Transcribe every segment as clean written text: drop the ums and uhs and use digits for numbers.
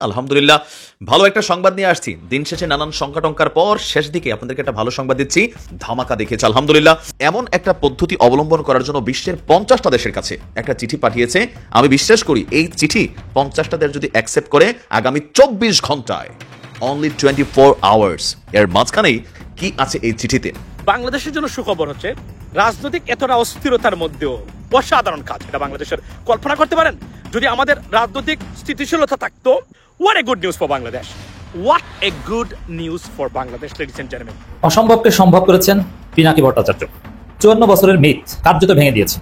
আলহামদুলিল্লাহ ভালো একটা সংবাদ নিয়ে আসছি। দিন শেষে নানান সংকটঙ্কার পর শেষ দিকে আপনাদেরকে একটা ভালো সংবাদ দিচ্ছি। ধামাকা দেখিয়েছে আলহামদুলিল্লাহ। এমন একটা পদ্ধতি অবলম্বন করার জন্য বিশ্বের 50টা দেশের কাছে একটা চিঠি পাঠিয়েছে। আমি বিশ্বাস করি এই চিঠি 50টা দেশ যদি অ্যাকসেপ্ট করে আগামী 24 ঘন্টায় অনলি 24 আওয়ার্স এর মাঝখানেই কি আছে এই চিঠিতে। বাংলাদেশের জন্য সুখবর হচ্ছে রাজনৈতিক এতটা অস্থিরতার মধ্যেও অসাধারণ কাজ এটা বাংলাদেশের। কল্পনা করতে পারেন যদি আমাদের রাজনৈতিক স্থিতিশীলতা থাকতো। What a good news for Bangladesh. What a good news for Bangladesh, ladies and gentlemen. অসম্ভবকে সম্ভব করেছেন পিনাকি ভট্টাচার্য। 54 বছরের মিথ কার্যত ভেঙে দিয়েছে।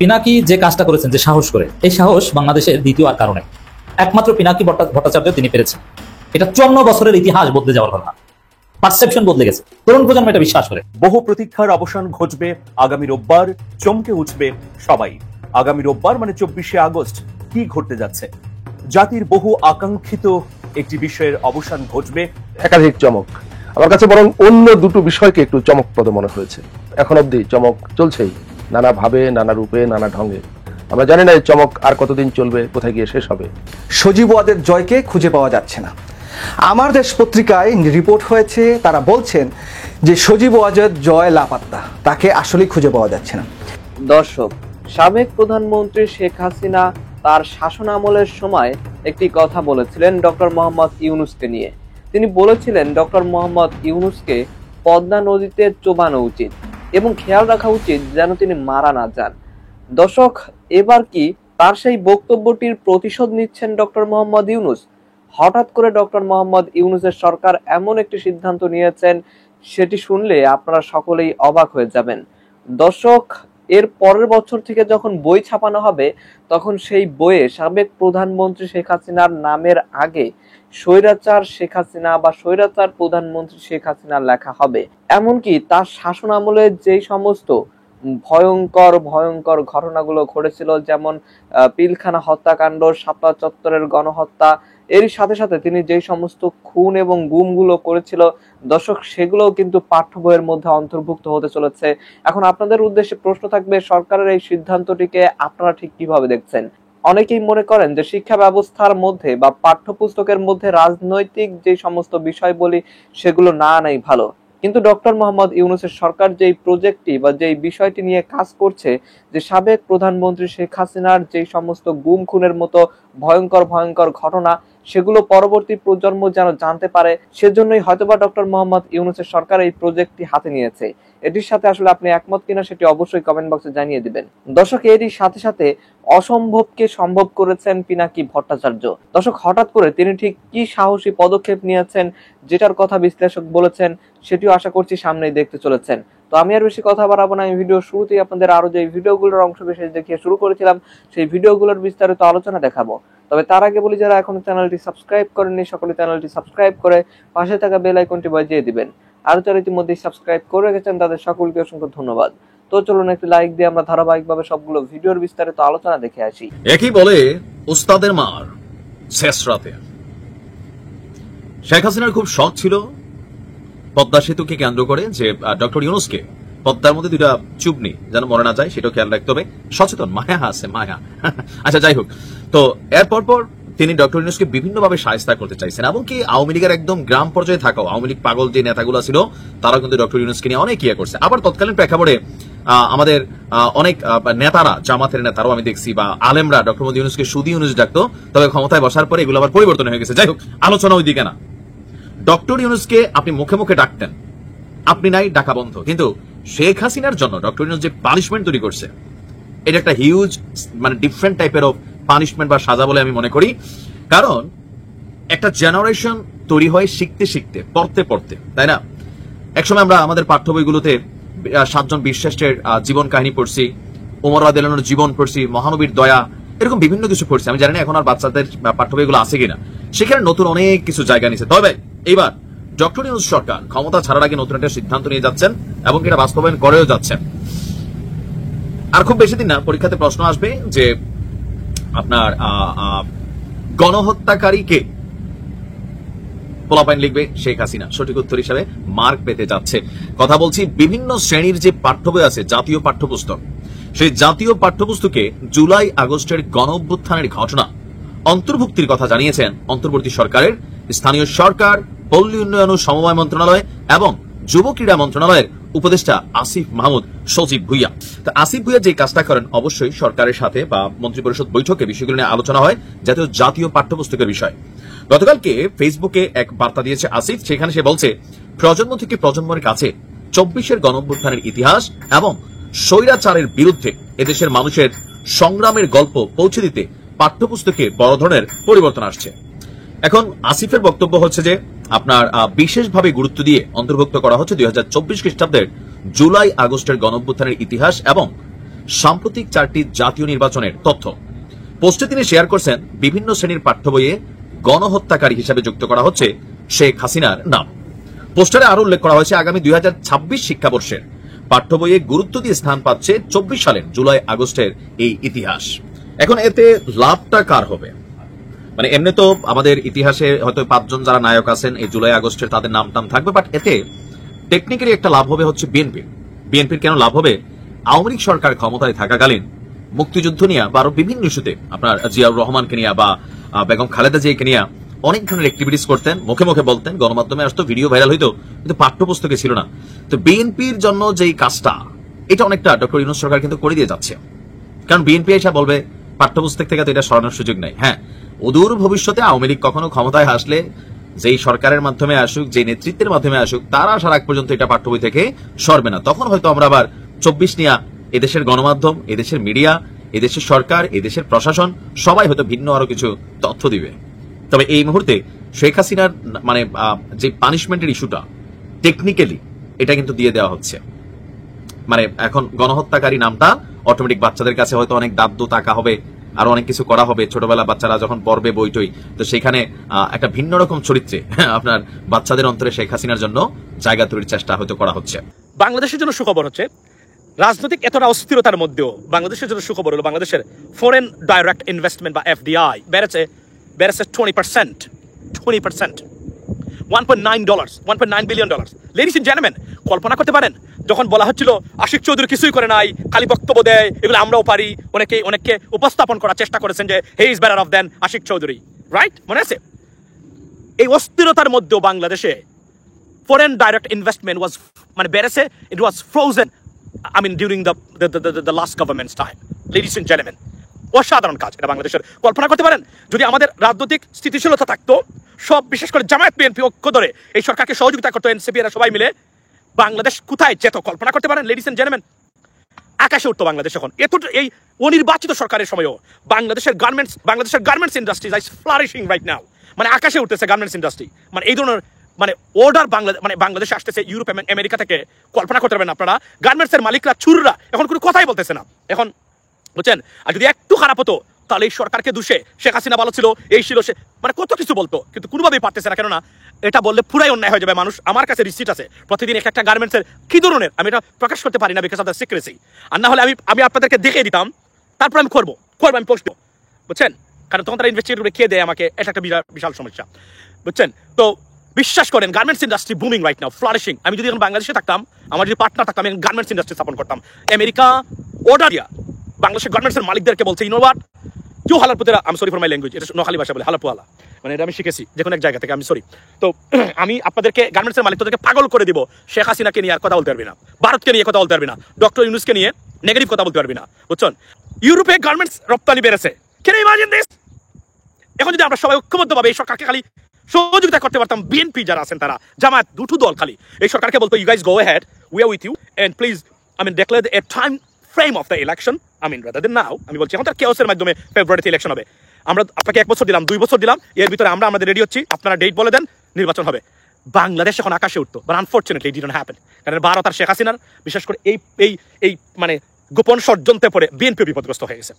পিনাকি যে কাজটা করেছেন, যে সাহস করে, এই সাহস বাংলাদেশের দ্বিতীয় আর কারণে একমাত্র পিনাকি ভট্টাচার্য তিনি পেরেছেন। এটা 54 বছরের ইতিহাস বদলে যাওয়ার কথা। পারসেপশন বদলে গেছে, তরুণ প্রজন্ম এটা বিশ্বাস করে। বহু প্রতীক্ষার অবসান ঘটবে আগামী রোববার। চমকে উঠবে সবাই। আগামী রোববার মানে 24শে আগস্ট কি ঘটতে যাচ্ছে? জাতির বহু আকাঙ্ক্ষিত একটি বিষয়ের অবসান ঘটবে। একাধিক চমক, আমার কাছে বরং অন্য দুটো বিষয়কে একটু চমকপ্রদ মনে হয়েছে। এখন অব্দি চমক চলছেই, নানা ভাবে, নানা রূপে, নানা ঢঙ্গে। আমরা জানি না এই চমক আর কতদিন চলবে, কোথায় গিয়ে শেষ হবে। সজীব ওয়াজেদ জয়কে খুঁজে পাওয়া যাচ্ছে না। আমার দেশ পত্রিকায় রিপোর্ট হয়েছে, তারা বলছেন যে সজীব ওয়াজেদ জয় লাপাত্তা, তাকে আসলেই খুঁজে পাওয়া যাচ্ছে না। দর্শক, সাবেক প্রধানমন্ত্রী শেখ হাসিনা তার শাসন আমলের সময় একটি কথা বলেছিলেন ডক্টর মোহাম্মদ ইউনূসকে নিয়ে। তিনি বলেছিলেন ডক্টর মোহাম্মদ ইউনূসকে পদ্মা নদীতে চোবানো উচিত এবং খেয়াল রাখা উচিত যেন তিনি মারা না যান। দর্শক, এবার কি তার সেই বক্তব্যটির প্রতিশোধ নিচ্ছেন ডক্টর মোহাম্মদ ইউনূস? হঠাৎ করে ডক্টর মোহাম্মদ ইউনূসের সরকার এমন একটি সিদ্ধান্ত নিয়েছেন, সেটি শুনলে আপনারা সকলেই অবাক হয়ে যাবেন। দর্শক, এর পরের বছর থেকে যখন বই ছাপানো হবে, তখন সেই বইয়ে সাবেক প্রধানমন্ত্রী শেখ হাসিনার নামের আগে স্বৈরাচার শেখ হাসিনা বা স্বৈরাচার প্রধানমন্ত্রী শেখ হাসিনা লেখা হবে। এমনকি তার শাসন আমলে যেই সমস্ত ভয়ঙ্কর ভয়ঙ্কর ঘটনাগুলো ঘটেছিল, যেমন পিলখানা হত্যাকাণ্ড, শাপলা চত্বরের গণহত্যা, এরই সাথে সাথে তিনি যে সমস্ত খুন এবং গুমগুলো করেছিল, দর্শক, সেগুলোও কিন্তু পাঠ্য বইয়ের মধ্যে অন্তর্ভুক্ত হতে চলেছে। এখন আপনাদের উদ্দেশ্যে প্রশ্ন থাকবে, সরকারের এই সিদ্ধান্তটিকে আপনারা ঠিক কিভাবে দেখছেন? অনেকেই মনে করেন যে শিক্ষা ব্যবস্থার মধ্যে বা পাঠ্যপুস্তকের মধ্যে রাজনৈতিক যে সমস্ত বিষয় বলি সেগুলো না আনাই ভালো। কিন্তু ডক্টর মোহাম্মদ ইউনূসের সরকার যেই প্রজেক্টটি বা যেই বিষয়টি নিয়ে কাজ করছে, যে সাবেক প্রধানমন্ত্রী শেখ হাসিনার যে সমস্ত গুম খুনের মতো ভয়ঙ্কর ভয়ঙ্কর ঘটনা, সেগুলো পরবর্তী প্রজন্ম যেন জানতে পারে, সেজন্যই হয়তোবা ডক্টর মোহাম্মদ ইউনূসের সরকার এই প্রজেক্টটি হাতে নিয়েছে। এটির সাথে আসলে আপনি একমত কিনা সেটি অবশ্যই কমেন্ট বক্সে জানিয়ে দিবেন। দর্শক, এরই সাথে সাথে অসম্ভবকে সম্ভব করেছেন পিনাকি ভট্টাচার্য। দর্শক, হঠাৎ করে তিনি ঠিক কি সাহসী পদক্ষেপ নিয়েছেন, যেটার কথা বিশ্লেষক বলেছেন, সেটিও আশা করছি সামনেই দেখতে চলেছেন। তো আমি আর বেশি কথা বাড়াবো না। আমি ভিডিও শুরুতেই আপনাদের আরো যে ভিডিওগুলোর অংশ বিশেষ দেখিয়ে শুরু করেছিলাম, সেই ভিডিওগুলোর বিস্তারিত আলোচনা দেখাবো। তবে তার আগে বলি, যারা এখন চ্যানেলটি সাবস্ক্রাইব করেননি, সকলে চ্যানেলটি সাবস্ক্রাইব করে পাশে থাকা বেল আইকনটি বাজিয়ে দিবেন। আর যারা ইতিমধ্যে সাবস্ক্রাইব করে রেখেছেন তাদের সকলকে অসংখ্য ধন্যবাদ। তো চলুন একটি লাইক দিয়ে আমরা ধারাবাহিকভাবে সবগুলো ভিডিওর বিস্তারিত আলোচনা দেখে আসি। একই বলে উস্তাদের মার শেষ রাতে শেখ হাসিনার খুব শখ ছিল পদ্মা সেতুকে কেন্দ্র করে যে ডক্টর ইউনূসকে পদ্মার মধ্যে দুটা চুবনি যেন মরে না যায়, সেটাও খেয়াল রাখতে হবে। সচেতন মায়া আছে, মায়া। আচ্ছা, যাই হোক, তো এরপর পর তিনি ডক্টর ইউনূসকে বিভিন্নভাবে শায়েস্তা করতে চাইছেন, এমনকি আওয়ামী লীগের একদম গ্রাম পর্যায়ে থাকাও আওয়ামী লীগ পাগল যে নেতাগুলো ছিল, তারা কিন্তু ডক্টর ইউনূসকে নিয়ে অনেক ইয়ে করছে। আবার তৎকালীন প্রেক্ষাপটে আমাদের অনেক নেতারা, জামাতের নেতারাও আমি দেখছি, বা আলেমরা ডক্টর মোহাম্মদ ইউনূসকে সুদি ইউনূস ডাকতো। তবে ক্ষমতায় বসার পরে এগুলো আবার পরিবর্তন হয়ে গেছে। যাই হোক, আলোচনা ওইদিকে না। ডক্টর ইউনূসকে আপনি মুখে মুখে ডাকতেন, আপনি নাই, ডাকা বন্ধ। কিন্তু শেখ হাসিনার জন্য ডক্টর ইউনূস যে পানিশমেন্ট তৈরি করছে, এটা একটা হিউজ, মানে ডিফারেন্ট টাইপের অফ পানিশমেন্ট বা সাজা বলে আমি মনে করি। কারণ একটা জেনারেশন তৈরি হয় শিখতে শিখতে, পড়তে পড়তে, তাই না? একসময় আমরা আমাদের পাঠ্য বইগুলোতে 7 জন বীরশ্রেষ্ঠের জীবন কাহিনী পড়ছি, ওমর রাদিয়াল্লাহু আনহুর জীবন পড়ছি, মহানবীর দয়া, এরকম বিভিন্ন কিছু পড়ছি। আমি জানি না এখন আর বাচ্চাদের পাঠ্য বইগুলো আছে কিনা, সেখানে নতুন অনেক কিছু জায়গা নিছে। তবে এবার ডক্টর ইউনূস সরকার ক্ষমতা ছাড়ার আগে নতুন একটা সিদ্ধান্ত নিয়ে যাচ্ছেন এবং এটা বাস্তবায়ন করেও যাচ্ছেন। আর খুব বেশি দিন না, পরীক্ষাতে প্রশ্ন আসবে যে আপনার গণহত্যাকারী কে? পোলাপাইন লিখবে শেখ হাসিনা। সঠিক উত্তর হিসাবে মার্ক পেতে যাচ্ছে। কথা বলছি, বিভিন্ন শ্রেণীর যে পাঠ্য বই আছে, জাতীয় পাঠ্যপুস্তক, সেই জাতীয় পাঠ্যপুস্তকে জুলাই আগস্টের গণ অভ্যুত্থানের ঘটনা অন্তর্ভুক্তির কথা জানিয়েছেন অন্তর্বর্তী সরকারের স্থানীয় সরকার, পল্লী উন্নয়ন ও সমবায় মন্ত্রণালয় এবং যুব ক্রীড়া মন্ত্রণালয়ের উপদেষ্টা আসিফ মাহমুদ সজীব ভুইয়া। তো আসিফ ভুইয়া যে কাজটা করেন, অবশ্যই সরকারের সাথে বা মন্ত্রিপরিষদ বৈঠকে বিষয়গুলো নিয়ে আলোচনা হয়, জাতীয় পাঠ্যপুস্তকের বিষয়। গতকালকে ফেসবুকে এক বার্তা দিয়েছে আসিফ, সেখানে সে বলছে প্রজন্ম থেকে প্রজন্মের কাছে 24-এর গণঅভ্যুত্থানের ইতিহাস এবং স্বৈরাচারের বিরুদ্ধে এদেশের মানুষের সংগ্রামের গল্প পৌঁছে দিতে পাঠ্যপুস্তকে বড় ধরনের পরিবর্তন আসছে। এখন আসিফের বক্তব্য হচ্ছে যে আপনার বিশেষভাবে গুরুত্ব দিয়ে অন্তর্ভুক্ত করা হচ্ছে 2024 খ্রিস্টাব্দের জুলাই আগস্টের গণঅভ্যুত্থানের ইতিহাস এবং সাম্প্রতিক 4টি জাতীয় নির্বাচনের তথ্য। পোস্টে তিনি শেয়ার করছেন বিভিন্ন শ্রেণীর পাঠ্য বইয়ে গণহত্যাকারী হিসেবে যুক্ত করা হচ্ছে শেখ হাসিনার নাম। পোস্টারে আরো উল্লেখ করা হয়েছে আগামী 2026 শিক্ষাবর্ষের পাঠ্য বইয়ে গুরুত্ব দিয়ে স্থান পাচ্ছে 24 সালের জুলাই আগস্টের এই ইতিহাস। এখন এতে লাভটা কার হবে? মানে এমনি তো আমাদের ইতিহাসে হয়তো 5 জন যারা নায়ক আছেন এই জুলাই আগস্টের তাদের নাম টাম থাকবে, বাট এতে টেকনিক্যালি একটা লাভ হবে হচ্ছে বিএনপির। কেন লাভ হবে? আওয়ামী লীগ সরকার ক্ষমতায় থাকাকালীন মুক্তিযুদ্ধ নিয়ে বা আরো বিভিন্ন ইস্যুতে আপনার জিয়াউর রহমানকে নিয়ে বা বেগম খালেদা জিয়াকে নিয়ে অনেক ধরনের অ্যাক্টিভিটিস করতেন, মুখে মুখে বলতেন, গণমাধ্যমে আসতো, ভিডিও ভাইরাল হইতো, কিন্তু পাঠ্যপুস্তকে ছিল না। তো বিএনপির জন্য যেই কাজটা, এটা অনেকটা ডক্টর ইউনূস সরকার কিন্তু করে দিয়ে যাচ্ছে। কারণ বিএনপি এসে বলবে পাঠ্যপুস্তক থেকে তো এটা সরানোর সুযোগ নাই। হ্যাঁ, অদূর ভবিষ্যতে আওয়ামী লীগ কখনো ক্ষমতায় আসলে যেই সরকারের মাধ্যমে আসুক, যে নেতৃত্বের মাধ্যমে আসুক, তারা আসার আগ পর্যন্ত এটা পাঠ্য বই থেকে সরবে না। তখন হয়তো আমরা আবার 24 নিয়ে এদেশের গণমাধ্যম, এদেশের মিডিয়া, এদেশের সরকার, এদেশের প্রশাসন সবাই হয়তো ভিন্ন আরো কিছু তথ্য দিবে। তবে এই মুহূর্তে শেখ হাসিনার মানে যে পানিশমেন্টের ইস্যুটা, টেকনিক্যালি এটা কিন্তু দিয়ে দেওয়া হচ্ছে। মানে এখন গণহত্যাকারী নামটা অটোমেটিক বাচ্চাদের কাছে হয়তো অনেক দাদ্দু টাকা হবে, আরো অনেক কিছু করা হবে। ছোটবেলা বাচ্চারা যখন পড়বে বইটই, তো সেখানে একটা ভিন্ন রকম চরিত্রে আপনার বাচ্চাদের অন্তরে শেখ হাসিনার জন্য জায়গা তৈরির চেষ্টা হয়তো করা হচ্ছে। বাংলাদেশের জন্য সুখবর হচ্ছে, রাজনৈতিক এতটা অস্থিরতার মধ্যেও বাংলাদেশের জন্য সুখবর হলো বাংলাদেশের ফরেন ডাইরেক্ট ইনভেস্টমেন্ট বা এফডিআই বেড়েছে 20%, 1.9 billion dollar. Ladies and gentleman, কল্পনা করতে পারেন যখন বলা হচ্ছিল আশিক চৌধুরী কিছুই করে নাই, খালি বক্তব্য দেয়, এগুলো আমরাও পারি, অনেককে উপস্থাপন করার চেষ্টা করেছেন যে he is better off than Ashiq Chowdhury, right? মনে আছে? এই অস্থিরতার মধ্যেও বাংলাদেশে ফরেন ডাইরেক্ট ইনভেস্টমেন্ট ওয়াজ মানে বেড়েছে, it was frozen during the last government's time. Ladies and gentleman, অসাধারণ কাজ এটা বাংলাদেশের। কল্পনা করতে পারেন যদি আমাদের রাজনৈতিক স্থিতিশীলতা থাকতো, সব বিশেষ করে জামায়াত বিএনপি ঐক্য ধরে এই সরকারকে সহযোগিতা করতো, এনসিপি এরা সবাই মিলে, বাংলাদেশ কোথায় যেত কল্পনা করতে পারেন? লেডিস এন্ড জেন্টলম্যান, আকাশে উঠতো বাংলাদেশ এখন। এই অনির্বাচিত সরকারের সময়ও বাংলাদেশের garments industry is flourishing right now. মানে আকাশে উঠতেছে গার্মেন্টস ইন্ডাস্ট্রি। মানে এই ধরনের অর্ডার বাংলাদেশে আসতেছে ইউরোপ আমেরিকা থেকে। কল্পনা করতে পারবেন আপনারা, গার্মেন্টসের মালিকরা, চুররা এখন কোনো কথাই বলতেছে না এখন, বুঝছেন? আর যদি একটু খারাপ হতো তাহলে এই সরকারকে দোষে শেখ হাসিনা ভালো ছিল, এই ছিল সে, মানে কত কিছু বলতো, কিন্তু কোনোভাবেই পারতেছে না। কেননা এটা বললে পুরাই অন্যায় হয়ে যাবে। মানুষ, আমার কাছে রিসিট আছে প্রতিদিন একটা গার্মেন্টসের কি ধরনের, আমি এটা প্রকাশ করতে পারি না বিকজ অফ দ্য সিক্রেসি। আর না হলে আমি আপনাদেরকে দেখিয়ে দিতাম, তারপর আমি করবো আমি পোস্ট, বুঝছেন? কারণ তখন তারা ইনভেস্টিগেট করে খেয়ে দেয় আমাকে, এটা একটা বিশাল সমস্যা, বুঝছেন? তো বিশ্বাস করেন garments industry booming right now, flourishing. আমি যদি এখন বাংলাদেশে থাকতাম, আমার যদি পার্টনার থাকতাম, আমি গার্মেন্টস ইন্ডাস্ট্রি স্থাপন করতাম। আমেরিকা অর্ডার দিয়া বাংলাদেশের গার্মেন্টসের মালিকদেরকে বলছে, ইউ নো হোয়াট, কেউ হালারপুতেরা, আমি সরি ফর মাই ল্যাঙ্গুয়েজ, এটা নোয়াখালী ভাষা বলে হালারপুয়ালা, মানে এটা আমি শিখেছি যে কোনো এক জায়গা থেকে, আমি সরি। তো আমি আপনাদেরকে গার্মেন্টসের মালিকদেরকে পাগল করে দিব, শেখ হাসিনাকে নিয়ে আর কথা বলতে পারবি না, ভারতকে নিয়ে কথা বলতে পারবি না, ডক্টর ইউনূসকে নিয়ে নেগেটিভ কথা বলতে পারবি না, বুঝছেন? ইউরোপে গার্মেন্টস রপ্তানি বেড়েছে, ক্যান ইউ ইমাজিন দিস? এখন যদি আমরা সবাই ঐক্যবদ্ধভাবে এই সরকারকে খালি সহযোগিতা করতে পারতাম, বিএনপি যারা আছেন তারা, জামায়াত, দুটো দল খালি এই সরকারকে বলতো, you guys go ahead, we are with you, and please declare a time frame of the election, rather than now. আমি বলছি এখন তার কেওসের মাধ্যমে ফেব্রুয়ারিতে ইলেকশন হবে। আমরা আপনাকে 1 বছর দিলাম, 2 বছর দিলাম, এর ভিতরে আমরা আমাদের রেডি হচ্ছি, আপনারা ডেট বলে দেন, নির্বাচন হবে। বাংলাদেশ এখন আকাশে উঠতো, but unfortunately it didn't happen. কারণ ভারত আর শেখ হাসিনার বিশেষ করে এই গোপন ষড়যন্ত্রে পড়ে বিএনপি বিপদগ্রস্ত হয়ে গেছে।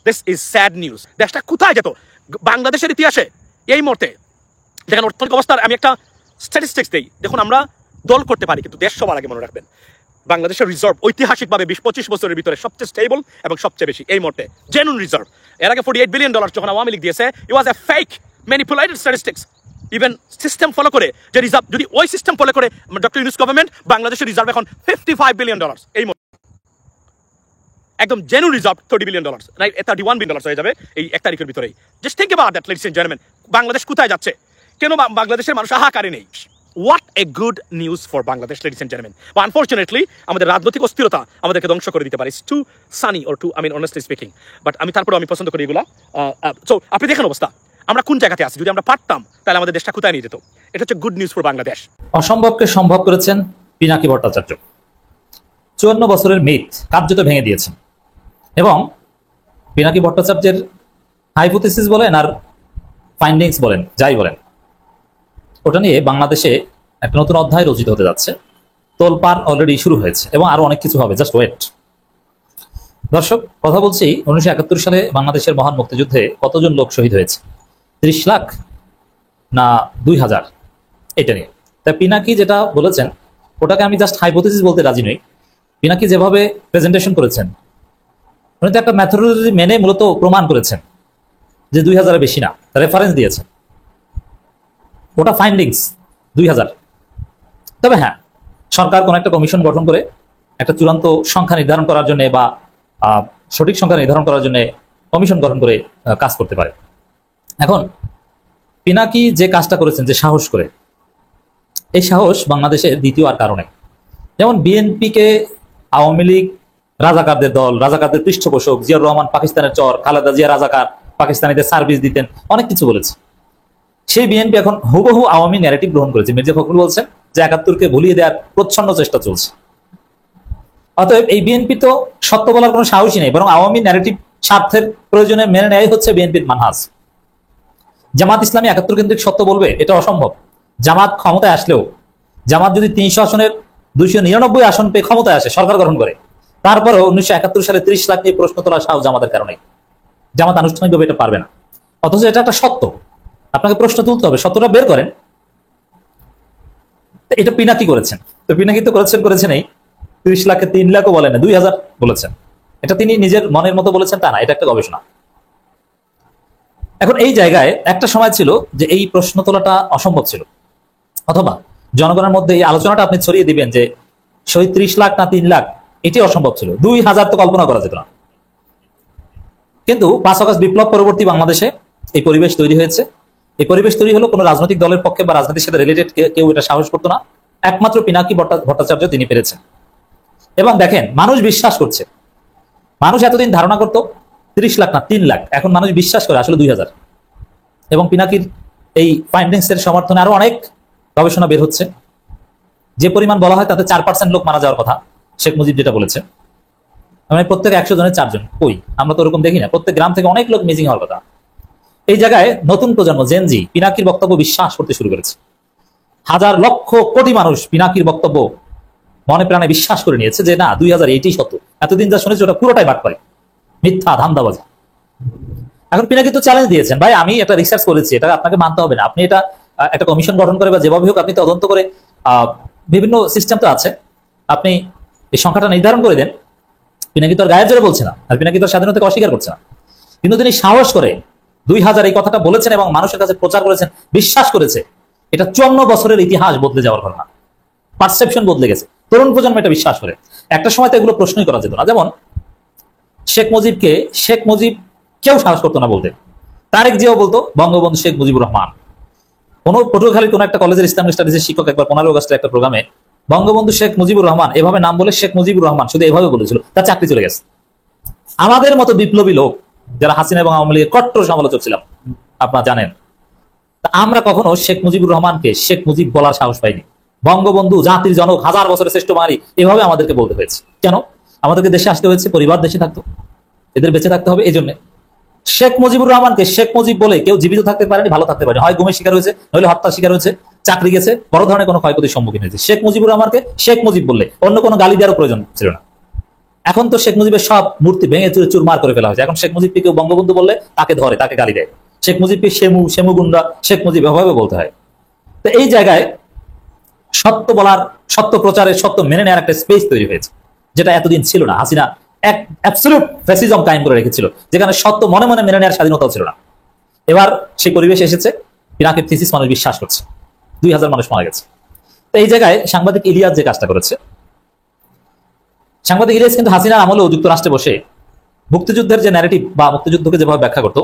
This is sad news. দেশটা কোথায় যেত বাংলাদেশের ইতিহাসে এই মুহূর্তে? দেখেন অর্থনৈতিক অবস্থার আমি একটা স্ট্যাটিস্টিক্স দিই, দেখুন আমরা দল করতে পারি কিন্তু দেশ সবার আগে মনে রাখবেন, বাংলাদেশের রিজার্ভ ঐতিহাসিকভাবে 20-25 বছরের ভিতরে সবচেয়ে স্টেবল এবং সবচেয়ে বেশি এই মুহূর্তে জেনুইন রিজার্ভ। এর আগে $48 বিলিয়ন যখন আওয়ামী লীগ দিয়েছে, it was a fake manipulated statistics. Even system follow করে যে রিজার্ভ, যদি ওই সিস্টেম ফলো করে ডক্টর ইউনূস গভর্নমেন্ট, বাংলাদেশের রিজার্ভ এখন $55 বিলিয়ন এই মুহূর্তে। একদম genuine reserve $30 billion, right? $31 billion হয়ে যাবে এই 1 তারিখের ভিতরেই। Just think about that, ladies and gentleman. Bangladesh কোথায় যাচ্ছে? কেন বাংলাদেশের মানুষ হাহাকারে নেই? What a good news for Bangladesh, ladies and gentleman. But unfortunately আমাদের রাজনৈতিক অস্থিরতা আমাদেরকে ধ্বংস করে দিতে পারে। It's too sunny or too, honestly speaking. But তারপরে আমি পছন্দ করি এগুলা। সো আপনি দেখেন অবস্থা, আমরা কোন জায়গাতে আছি। যদি আমরা পারতাম তাহলে আমাদের দেশটা কোথায় নিয়ে যেত। এটা হচ্ছে গুড নিউজ ফর বাংলাদেশ। অসম্ভবকে সম্ভব করেছেন পিনাকি ভট্টাচার্য। 54 বছরের মিথ কার্যত ভেঙে দিয়েছেন। এবং পিনাকি ভট্টাচার্যের হাইপোথিসিস বলেন আর ফাইন্ডিংস বলেন, যাই বলেন, ওটা নিয়ে বাংলাদেশে একটা নতুন অধ্যায় রচিত হতে যাচ্ছে। তোলপাড় অলরেডি শুরু হয়েছে এবং আরো অনেক কিছু হবে, জাস্ট ওয়েট। দর্শক, কথা বলছি 1971 সালে বাংলাদেশের মহান মুক্তিযুদ্ধে কতজন লোক শহীদ হয়েছে, 30 লাখ না 2000, এটা নিয়ে। তাই পিনাকি যেটা বলেছেন ওটাকে আমি জাস্ট হাইপোথিসিস বলতে রাজি নই। পিনাকি যেভাবে প্রেজেন্টেশন করেছেন, উনি তো একটা মেথোডোলজি মেনে মূলত প্রমাণ করেছেন যে 2000-এর বেশি না, রেফারেন্স দিয়েছেন, ওটা ফাইন্ডিংস 2000। তবে হ্যাঁ, সরকার কোন একটা কমিশন গঠন করে একটা চূড়ান্ত সংখ্যা নির্ধারণ করার জন্য বা সঠিক সংখ্যা নির্ধারণ করার জন্য কমিশন গঠন করে কাজ করতে পারে। এখন পিনাকি যে কাজটা করেছেন, যে সাহস করে, এই সাহস বাংলাদেশে দ্বিতীয় আর কারণে। যেমন বিএনপিকে আওয়ামী লীগ রাজাকারদের দল, রাজাকারদের পৃষ্ঠপোষক, জিয়াউর রহমান পাকিস্তানের চর, খালেদা জিয়া রাজাকার, পাকিস্তানিদের সার্ভিস দিতেন, অনেক কিছু বলেছে। সেই বিএনপি এখন হুবহু আওয়ামী ন্যারেটিভ গ্রহণ করেছে। মির্জা ফখরুল বলছেন যে 71-কে ভুলিয়ে দেওয়ার প্রচ্ছন্ন চেষ্টা চলছে। অতএব এই বিএনপি তো সত্য বলার কোনো সাহসই নেই, বরং আওয়ামী ন্যারেটিভ স্বার্থের প্রয়োজনে মেনে নেয় হচ্ছে বিএনপির মানহাজ। জামাত ইসলামী 71 কেন্দ্রিক সত্য বলবে, এটা অসম্ভব। জামাত ক্ষমতায় আসলেও, জামাত যদি 300 আসনের 299 আসন পেয়ে ক্ষমতায় আসে, সরকার গঠন করে, তারপরেও 1971 সালে 30 লাখ নিয়ে প্রশ্ন তোলার সাহস জামাতের কারণে। জামাত আনুষ্ঠানিকভাবে এটা পারবে না, অথচ এটা একটা সত্য। আপনাকে প্রশ্ন তুলতে হবে, সত্যটা বের করেন। এটা পিনাকি করেছেন। তো পিনাকি তো করেছেন এই 30 লাখে 3 লাখও বলেন না, 2000 বলেছেন। এটা তিনি নিজের মনের মতো বলেছেন তা না, এটা একটা গবেষণা। এখন এই জায়গায় একটা সময় ছিল যে এই প্রশ্ন তোলাটা অসম্ভব ছিল, অথবা জনগণের মধ্যে এই আলোচনাটা আপনি ছড়িয়ে দিবেন যে শহীদ 30 লাখ না 3 লাখ, এটি অসম্ভব ছিল। 2000 তো কল্পনা করা যেত না। কিন্তু 5 আগস্ট বিপ্লব পরবর্তী বাংলাদেশে এই পরিবেশ তৈরি হয়েছে। এই পরিবেশ তৈরি হলো কোনো রাজনৈতিক দলের পক্ষে বা রাজনীতির সাথে রিলেটেড কেউ এটা সাহস করতো না, একমাত্র পিনাকি ভট্টাচার্য তিনি পেরেছেন। এবং দেখেন, মানুষ বিশ্বাস করছে। মানুষ এতদিন ধারণা করতো 30 লাখ না 3 লাখ, এখন মানুষ বিশ্বাস করে আসলে 2000। এবং পিনাকির এই ফাইন্ডিংস এর সমর্থনে আরো অনেক গবেষণা বের হচ্ছে। যে পরিমাণ বলা হয় তাতে 4% লোক মারা যাওয়ার কথা, শেখ মুজিব যেটা বলেছে। মানে প্রত্যেক 100 জনের 4 জন। কই, আমরা তো ওরকম দেখি না। প্রত্যেক গ্রাম থেকে অনেক লোক মিসিং হওয়ার কথা। এই জায়গায় নতুন প্রজন্ম জেনজি পিনাকির বক্তব্য বিশ্বাস করতে শুরু করেছে। হাজার লক্ষ কোটি মানুষ পিনাকির বক্তব্য মনে প্রাণে বিশ্বাস করে নিয়েছে যে না, 2000 এটাই সত্য। এতদিন যা শুনেছি ওটা পুরোটাই বাটপাড়ি, মিথ্যা, ধান্দাবাজি। এখন পিনাকি তো চ্যালেঞ্জ দিয়েছেন, ভাই আমি এটা রিসার্চ করেছি, এটা আপনাকে মানতে হবে না। আপনি এটা একটা কমিশন গঠন করে বা যেভাবে হোক আপনি তদন্ত করে, বিভিন্ন সিস্টেম তো আছে, আপনি এই সংখ্যাটা নির্ধারণ করে দেন। পিনাকি তো আর গায়ের জোরে বলছে না, আর পিনাকি তো স্বাধীনতাকে অস্বীকার করছে না। কিন্তু তিনি সাহস করে 2000 এই কথাটা বলেছেন এবং মানুষের কাছে প্রচার করেছেন, বিশ্বাস করেছে। এটা 54 বছরের ইতিহাস বদলে যাওয়ার ঘটনা। পারসেপশন বদলে গেছে, তরুণ প্রজন্ম এটা বিশ্বাস করে। একটা সময় তো এগুলো প্রশ্নই করা যেত না। যেমন শেখ মুজিব কেউ সাহস করতো না বলতে। তারেক জিয়াও বলতো বঙ্গবন্ধু শেখ মুজিবুর রহমান। কোনো পটুয়াখালীর কোন একটা কলেজের ইসলামিক স্টাডিজের শিক্ষক একবার 15 আগস্টের একটা প্রোগ্রামে বঙ্গবন্ধু শেখ মুজিবুর রহমান এভাবে নাম বলে শেখ মুজিবুর রহমান শুধু এভাবে বলেছিল, তার চাকরি চলে গেছে। আমাদের মতো বিপ্লবী লোক যারা হাসিনা এবং আওয়ামী লীগের কট্টর সমালোচক ছিলাম, আপনারা জানেন, আমরা কখনো শেখ মুজিবুর রহমানকে শেখ মুজিব বলার সাহস পাইনি। বঙ্গবন্ধু জাতির জনক, 1000 বছরের শ্রেষ্ঠ মারি, এভাবে আমাদেরকে বলতে হয়েছে। কেন? আমাদেরকে দেশে আসতে হয়েছে, পরিবার দেশে থাকতো, এদের বেঁচে থাকতে হবে। এই জন্য শেখ মুজিবুর রহমানকে শেখ মুজিব বলে কেউ জীবিত থাকতে পারেনি, ভালো থাকতে পারেনি। হয় গুমের শিকার হয়েছে, নইলে হত্যার শিকার হয়েছে, চাকরি গেছে, বড় ধরনের কোনো ক্ষয়ক্ষতির সম্মুখীন হয়েছে। শেখ মুজিবুর রহমানকে শেখ মুজিব বললে অন্য কোনো গালি দেওয়ার প্রয়োজন ছিল না। এখন তো শেখ মুজিবের সব মূর্তি ভেঙে চুরে চুরমার করে ফেলা হয়েছে। এখন শেখ মুজিবকে কেউ বঙ্গবন্ধু বললে তাকে ধরে, তাকে গালি দেয়। শেখ মুজিবকে শেমু গুন্ডা, শেখ মুজিব এভাবে বলতে হয়। তো এই জায়গায় সত্য বলার, সত্য প্রচারের, সত্য মেনে নেওয়ার একটা স্পেস তৈরি হয়েছে, যেটা এতদিন ছিল না। হাসিনা এক অ্যাবসলিউট ফ্যাসিজম কায়েম করে রেখেছিল, যেখানে সত্য মনে মনে মেনে নেওয়ার স্বাধীনতাও ছিল না। এবার সেই পরিবেশ এসেছে, পিনাকির থিসিস মানুষ বিশ্বাস করছে। 2000 মানুষ মারা গেছে। তো এই জায়গায় সাংবাদিক ইলিয়াস যে কাজটা করেছে, সাংবাদিক ইলিয়াস কিন্তু হাসিনার আমলেও যুক্তরাষ্ট্রে বসে মুক্তিযুদ্ধের যে ন্যারেটিভ বা মুক্তিযুদ্ধকে যেভাবে ব্যাখ্যা করতো,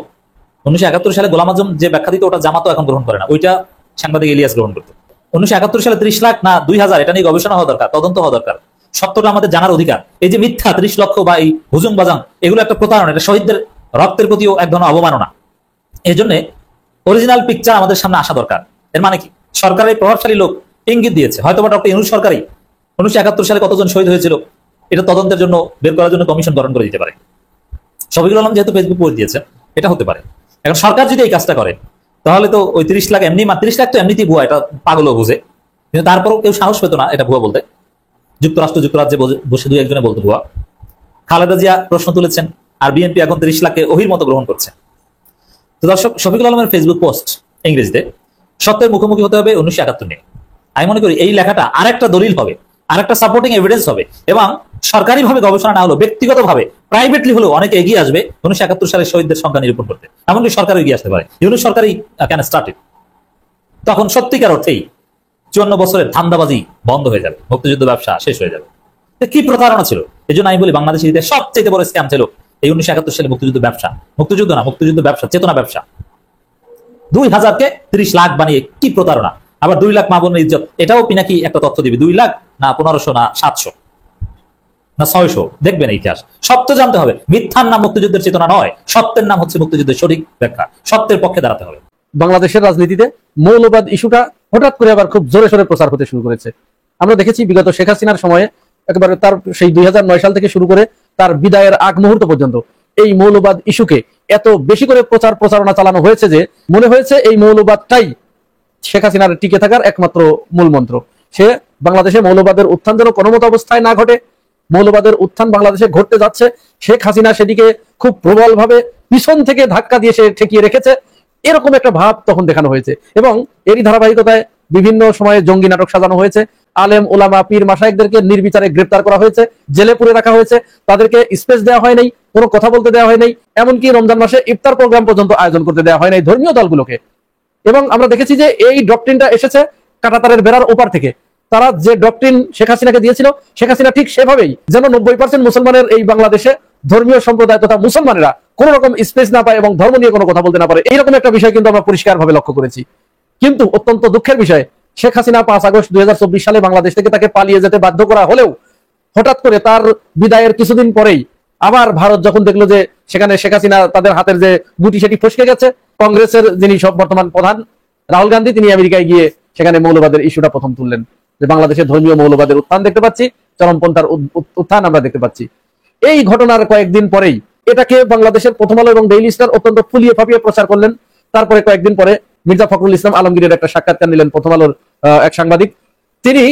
1971 সালে গোলাম আজম যে ব্যাখ্যা দিত ওটা জামাতও এখন গ্রহণ করে না, ওইটা সাংবাদিক ইলিয়াস গ্রহণ করতো। 1971 সালে 30 লাখ না 2000 এটা নিয়ে গবেষণা হওয়া দরকার, তদন্ত হওয়া দরকার, সত্যটা আমাদের জানার অধিকার। এই যে মিথ্যা 30 লক্ষ বা এই হুজুম বাজাং, এগুলো একটা প্রতারণা, এটা শহীদদের রক্তের প্রতিও এক ধরনের অবমাননা। এই জন্য অরিজিনাল পিকচার আমাদের সামনে আসা দরকার। এর মানে কি, সরকারের প্রভাবশালী লোক ইঙ্গিত দিয়েছে, হয়তো বা ডক্টর ইউনূস সরকারই 1971 সালে কতজন শহীদ হয়েছিল এটা তদন্তের জন্য বের করার জন্য কমিশন গঠন করে দিতে পারে। শফিকুল আলম যেহেতু ফেসবুক পোস্ট দিয়েছে, এটা হতে পারে। এখন সরকার যদি এই কাজটা করে তাহলে তো ওই 30 লাখ এমনি, 30 লাখ তো এমনিতেই ভুয়া, এটা পাগলও বুঝে, কিন্তু তারপরও কেউ সাহস পেত না এটা ভুয়া বলতে। যুক্তরাজ্যে বসে দুই একজনে বলতো ভুয়া। খালেদা জিয়া প্রশ্ন তুলেছেন, আর বিএনপি এখন 30 লাখকে ওহির মতো গ্রহণ করছে। তো দর্শক, শফিকুল আলমের ফেসবুক পোস্ট ইংরেজিতে সত্যের মুখোমুখি হতে হবে 1971 নিয়ে। আমি মনে করি এই লেখাটা আরেকটা দলিল হবে, আরেকটা সাপোর্টিং এভিডেন্স হবে, এবং সরকারিভাবে গবেষণা না হলেও ব্যক্তিগতভাবে প্রাইভেটলি হলেও অনেকে এগিয়ে আসবে 1971 সালের শহীদদের সংখ্যা নিরূপণ করতে। এমনকি সরকার এগিয়ে আসতে পারে, ইউনূস সরকারই ক্যান স্টার্টেড। তখন সত্যিকার অর্থেই 54 বছরের ধান্দাবাজি বন্ধ হয়ে যাবে, মুক্তিযুদ্ধ ব্যবসা শেষ হয়ে যাবে। কি প্রতারণা ছিল! এই জন্য আমি বলি বাংলাদেশের ইতিহাসে সবচেয়ে বড় স্ক্যাম ছিল এই 1971 সালে মুক্তিযুদ্ধ ব্যবসা। মুক্তিযুদ্ধ না, মুক্তিযুদ্ধ ব্যবসা, চেতনা ব্যবসা। 2000কে 30 লাখ বানিয়ে কি প্রতারণা! আবার 2 লাখ মা বোনের ইজ্জত, এটাও পিনাকি একটা তথ্য দিবে, 2 লাখ না 1500 না 700 না 600, দেখবেন ইতিহাস। সত্য জানতে হবে, মিথ্যার নাম মুক্তিযুদ্ধের চেতনা নয়, সত্যের নাম হচ্ছে মুক্তিযুদ্ধের সঠিক ব্যাখ্যা। সত্যের পক্ষে দাঁড়াতে হবে। বাংলাদেশের রাজনীতিতে মৌলবাদ ইস্যুটা হঠাৎ করে আবার খুব জোরে সোরে প্রচার হতে শুরু করেছে। আমরা দেখেছি বিগত শেখ হাসিনার সময়ে একেবারে তার সেই 2009 সাল থেকে শুরু করে তার বিদায়ের আগ মুহূর্ত পর্যন্ত এই মৌলবাদ ইস্যুকে এত বেশি করে প্রচারণা চালানো হয়েছে যে মনে হয়েছে এই মৌলবাদটাই শেখ হাসিনার টিকে থাকার একমাত্র মূল মন্ত্র। সে বাংলাদেশে মৌলবাদের উত্থান যেন কোনো মতো অবস্থায় না ঘটে, মৌলবাদের উত্থান বাংলাদেশে ঘটতে যাচ্ছে, শেখ হাসিনা সেদিকে খুব প্রবলভাবে পিছন থেকে ধাক্কা দিয়ে সে ঠেকিয়ে রেখেছে, এরকম একটা ভাব তখন দেখানো হয়েছে। এবং এরই ধারাবাহিকতায় বিভিন্ন সময়ে জঙ্গি নাটক সাজানো হয়েছে, আলেম ওলামা পীর মাশায়েখদেরকে নির্বিচারে গ্রেপ্তার করা হয়েছে, জেলে পুরে রাখা হয়েছে, তাদেরকে স্পেস দেওয়া হয় নাই, কোনো কথা বলতে দেওয়া হয় নাই, এমনকি রমজান মাসে ইফতার প্রোগ্রাম পর্যন্ত আয়োজন করতে দেওয়া হয় নাই ধর্মীয় দলগুলোকে। এবং আমরা দেখেছি যে এই ডক্ট্রিনটা এসেছে কাঁটাতারের বেড়ার ওপার থেকে। তারা যে ডক্ট্রিন শেখ হাসিনাকে দিয়েছিল, শেখ হাসিনা ঠিক সেভাবেই যেন 90% মুসলমানের এই বাংলাদেশে ধর্মীয় সম্প্রদায় তথা মুসলমানেরা কোন রকম স্পেস না পায় এবং ধর্ম নিয়ে কোনো কথা বলতে না পারে, এইরকম একটা বিষয় কিন্তু আমরা পরিষ্কারভাবে লক্ষ্য করেছি। কিন্তু অত্যন্ত দুঃখের বিষয়, শেখ হাসিনা 5 আগস্ট 2024 সালে বাংলাদেশ থেকে তাকে পালিয়ে যেতে বাধ্য করা হলেও হঠাৎ করে তার বিদায়ের কিছুদিন পরেই আবার ভারত যখন দেখলো যে সেখানে শেখ হাসিনা তাদের হাতের যে গুটি সেটি ফসকে গেছে, কংগ্রেসের যিনি সব বর্তমান প্রধান রাহুল গান্ধী, তিনি আমেরিকায় গিয়ে সেখানে মৌলবাদের ইস্যুটা প্রথম তুললেন যে বাংলাদেশে ধর্মীয় মৌলবাদের উত্থান দেখতে পাচ্ছি, চরমপন্থার উত্থান আমরা দেখতে পাচ্ছি। এই ঘটনার কয়েকদিন পরেই এটাকে বাংলাদেশের প্রথম আলো এবং ডেইলি স্টার অত্যন্ত ফুলিয়ে ফাঁপিয়ে প্রচার করলেন। তারপরে কয়েকদিন পরে মির্জা ফখরুল ইসলাম আলমগীরের একটা সাক্ষাৎকার নিলেন প্রথম আলোর এক সাংবাদিক। তিনি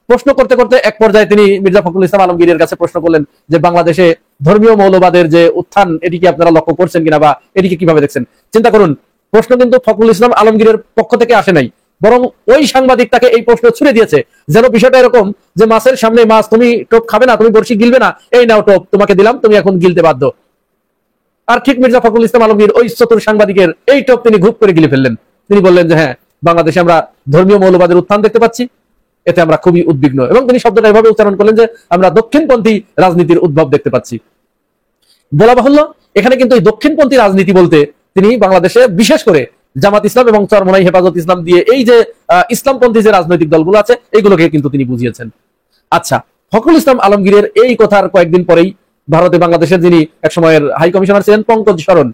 প্রশ্ন করতে করতে এক পর্যায়ে তিনি মির্জা ফখরুল ইসলাম আলমগীরের কাছে প্রশ্ন করলেন যে বাংলাদেশে ধর্মীয় মৌলবাদের যে উত্থান এটিকে আপনারা লক্ষ্য করছেন কিনা বা এটিকে কিভাবে দেখছেন। চিন্তা করুন, প্রশ্ন কিন্তু ফখরুল ইসলাম আলমগীরের পক্ষ থেকে আসে নাই, বরং ওই সাংবাদিক তাকে এই প্রশ্ন ছুড়ে দিয়েছে, যেন বিষয়টা এরকম যে মাছের সামনে মাছ, তুমি টোপ খাবে না, তুমি বড়শি গিলবে না, এই নাও টোপ, তোমাকে দিলাম, তুমি এখন গিলতে বাধ্য। আর ঠিক মির্জা ফখরুল ইসলাম আলমগীর ওই চতুর সাংবাদিকের এই টোপ তিনি ঘুপ করে গিলে ফেললেন। তিনি বললেন যে হ্যাঁ, বাংলাদেশে আমরা ধর্মীয় মৌলবাদের উত্থান দেখতে পাচ্ছি, এতে আমরা খুবই উদ্বিগ্ন। এবং তিনি শব্দটা এভাবে উচ্চারণ করলেন যে আমরা দক্ষিণপন্থী রাজনীতির উদ্ভব দেখতে পাচ্ছি। বলা বাহুল্য, এখানে কিন্তু এই দক্ষিণপন্থী রাজনীতি বলতে তিনি বাংলাদেশে বিশেষ করে জামাত ইসলাম এবং চরমোনাই হেফাজত ইসলাম দিয়ে এই যে ইসলামপন্থী যে রাজনৈতিক দলগুলো আছে এইগুলোকে কিন্তু তিনি বুঝিয়েছেন। আচ্ছা, ফখরুল ইসলাম আলমগীরের এই কথার কয়েকদিন পরেই ভারতে বাংলাদেশের যিনি এক সময়ের হাই কমিশনার ছিলেন পঙ্কজ শরণ,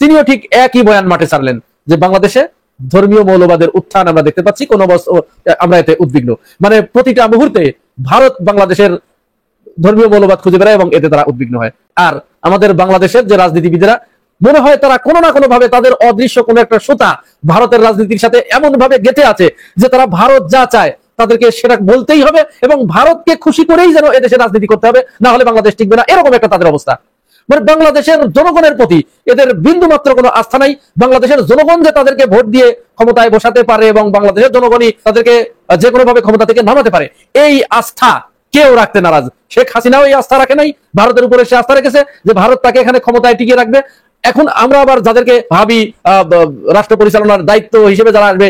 তিনিও ঠিক একই বয়ান মাঠে ছাড়লেন যে বাংলাদেশে ধর্মীয় মৌলবাদের উত্থান আমরা দেখতে পাচ্ছি, কোন আমরা এতে উদ্বিগ্ন। মানে প্রতিটা মুহূর্তে ভারত বাংলাদেশের ধর্মীয় মৌলবাদ খুঁজে বেড়ায় এবং এতে তারা উদ্বিগ্ন হয়। আর আমাদের বাংলাদেশের যে রাজনীতিবিদেরা মনে হয় তারা কোনো না কোনো ভাবে তাদের অদৃশ্য কোনো একটা সুতা ভারতের রাজনীতির সাথে এমন ভাবে গেঁথে আছে যে তারা ভারত যা চায় তাদেরকে সেটা বলতেই হবে এবং ভারতকে খুশি করেই যেন এদেশে রাজনীতি করতে হবে, না হলে বাংলাদেশ টিকবে না, এরকম একটা তাদের অবস্থা। মানে বাংলাদেশের জনগণের প্রতি এদের বিন্দু মাত্র কোনো আস্থা নাই। বাংলাদেশের জনগণ যে তাদেরকে ভোট দিয়ে ক্ষমতায় বসাতে পারে এবং বাংলাদেশের জনগণই তাদেরকে যে কোনো ভাবে ক্ষমতা থেকে নামাতে পারে, এই আস্থা কেউ রাখতে নারাজ। শেখ হাসিনাও এই আস্থা রাখে নাই, ভারতের উপরে সে আস্থা রেখেছে যে ভারত তাকে এখানে ক্ষমতায় টিকিয়ে রাখবে। এখন আমরা আবার যাদেরকে ভাবি রাষ্ট্র পরিচালনার দায়িত্ব হিসেবে যারা আসবে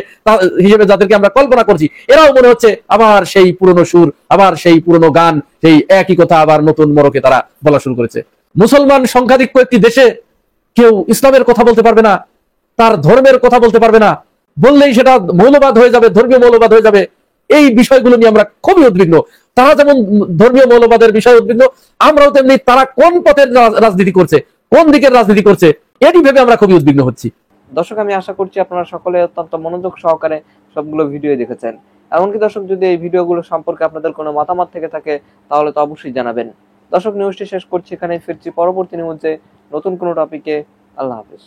হিসেবে যাদেরকে আমরা কল্পনা করছি, এরাও মনে হচ্ছে আবার সেই পুরনো সুর, আবার সেই পুরনো গান, সেই একই কথা আবার নতুন মোড়কে তারা বলা শুরু করেছে। মুসলমান সংখ্যাধিক্য একটি দেশে কেউ ইসলামের কথা বলতে পারবে না, তার ধর্মের কথা বলতে পারবে না, বললেই সেটা মৌলবাদ হয়ে যাবে, ধর্মীয় মৌলবাদ হয়ে যাবে। এই বিষয়গুলো নিয়ে আমরা খুবই উদ্বিগ্ন। তারা যেমন ধর্মীয় মৌলবাদের বিষয়ে উদ্বিগ্ন, আমরাও তেমনি তারা কোন পথের রাজনীতি করছে, কোন দিকের রাজনীতি করছে, এটি ভেবে আমরা খুবই উদ্বিগ্ন হচ্ছি। দর্শক, আমি আশা করছি আপনারা সকলে অত্যন্ত মনোযোগ সহকারে সবগুলো ভিডিও দেখেছেন। এমনকি দর্শক, যদি এই ভিডিওগুলো সম্পর্কে আপনাদের কোনো মতামত থেকে থাকে তাহলে তো অবশ্যই জানাবেন। দর্শক, নিউজটি শেষ করছি এখানে, ফিরছি পরবর্তী নিউজে নতুন কোনো টপিকে। আল্লাহ হাফেজ।